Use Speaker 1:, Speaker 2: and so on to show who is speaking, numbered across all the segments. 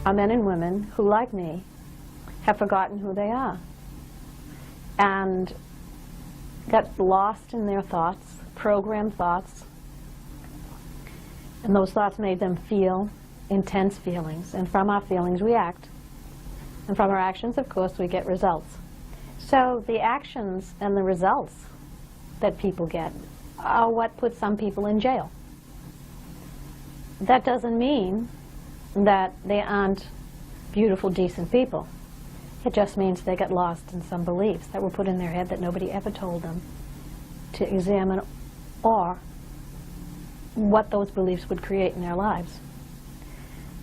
Speaker 1: are men and women who, like me, have forgotten who they are and got lost in their thoughts, programmed thoughts, and those thoughts made them feel intense feelings, and from our feelings we act, and from our actions, of course, we get results. So the actions and the results that people get are what put some people in jail. That doesn't mean that they aren't beautiful, decent people. It just means they got lost in some beliefs that were put in their head that nobody ever told them to examine, or what those beliefs would create in their lives.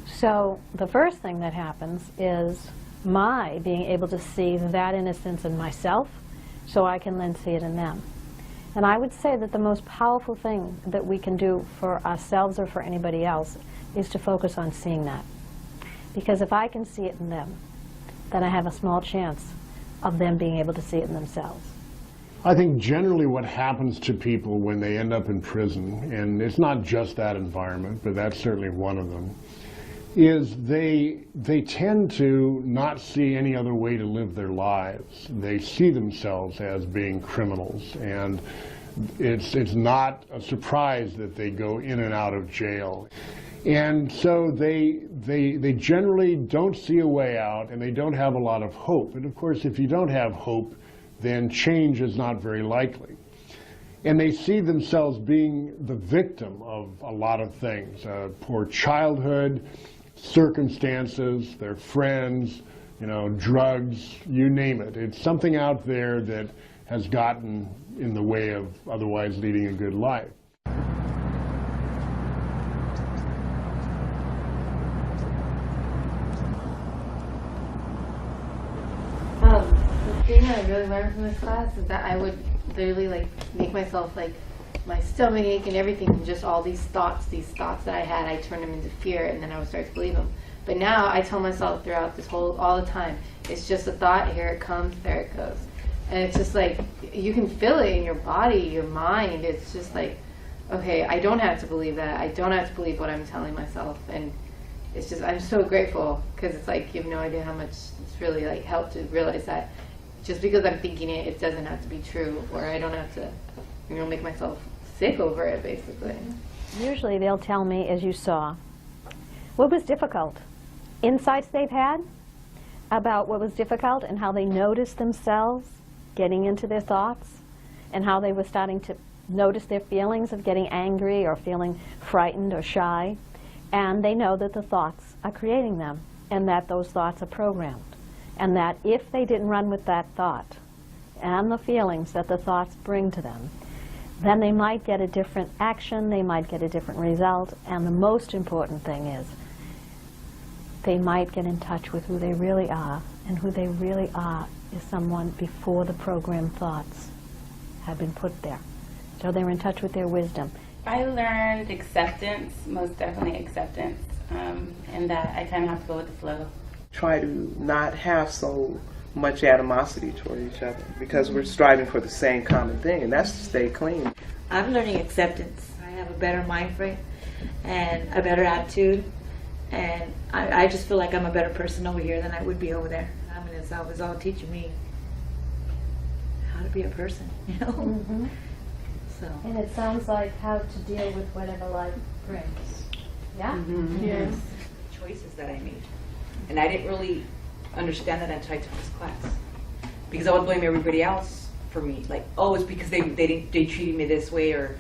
Speaker 1: So the first thing that happens is my being able to see that innocence in myself so I can then see it in them. And I would say that the most powerful thing that we can do for ourselves or for anybody else is to focus on seeing that. Because if I can see it in them, then I have a small chance of them being able to see it in themselves.
Speaker 2: I think generally what happens to people when they end up in prison, and it's not just that environment, but that's certainly one of them, is they tend to not see any other way to live their lives. They see themselves as being criminals, and it's not a surprise that they go in and out of jail. And so they generally don't see a way out, and they don't have a lot of hope. And of course, if you don't have hope, then change is not very likely. And they see themselves being the victim of a lot of things. Poor childhood, circumstances, their friends, drugs, you name it. It's something out there that has gotten in the way of otherwise leading a good life.
Speaker 3: The thing I really learned from this class is that I would literally make myself my stomach ache and everything, and just all these thoughts that I had, I turned them into fear, and then I would start to believe them. But now I tell myself throughout this all the time, it's just a thought, here it comes, there it goes. And it's just you can feel it in your body, your mind. It's just okay, I don't have to believe that. I don't have to believe what I'm telling myself. And it's just, I'm so grateful, because it's you have no idea how much it's really helped to realize that just because I'm thinking it, it doesn't have to be true, or I don't have to, make myself sick over it, basically.
Speaker 1: Usually they'll tell me, as you saw, what was difficult. Insights they've had about what was difficult and how they noticed themselves getting into their thoughts, and how they were starting to notice their feelings of getting angry or feeling frightened or shy. And they know that the thoughts are creating them, and that those thoughts are programmed. And that if they didn't run with that thought and the feelings that the thoughts bring to them, then they might get a different action, they might get a different result, and the most important thing is they might get in touch with who they really are, and who they really are is someone before the programmed thoughts have been put there. So they're in touch with their wisdom.
Speaker 4: I learned acceptance, most definitely acceptance, and that I kind of have to go with the flow.
Speaker 5: Try to not have so much animosity toward each other, because we're striving for the same common thing, and that's to stay clean.
Speaker 6: I'm learning acceptance. I have a better mind frame and a better attitude, and I just feel like I'm a better person over here than I would be over there. I mean, it was all teaching me how to be a person,
Speaker 1: Mm-hmm.
Speaker 6: So.
Speaker 1: And it sounds like how to deal with whatever life brings. Yeah?
Speaker 6: Mm-hmm.
Speaker 1: Yes.
Speaker 7: Choices that I made. And I didn't really understand that until I took this class. Because I would blame everybody else for me. Oh, it's because they treated me this way, or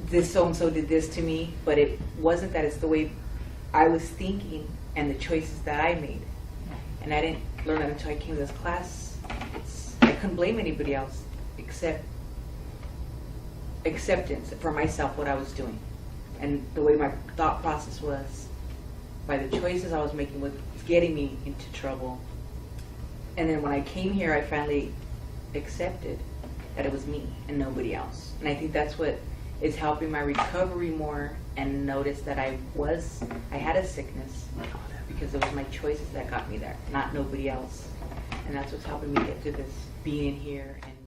Speaker 7: this so-and-so did this to me. But it wasn't that. It's the way I was thinking and the choices that I made. And I didn't learn that until I came to this class. I couldn't blame anybody else except acceptance for myself, what I was doing. And the way my thought process was, by the choices I was making, was getting me into trouble. And then when I came here, I finally accepted that it was me and nobody else. And I think that's what is helping my recovery more, and notice that I had a sickness because it was my choices that got me there, not nobody else. And that's what's helping me get through this, being here.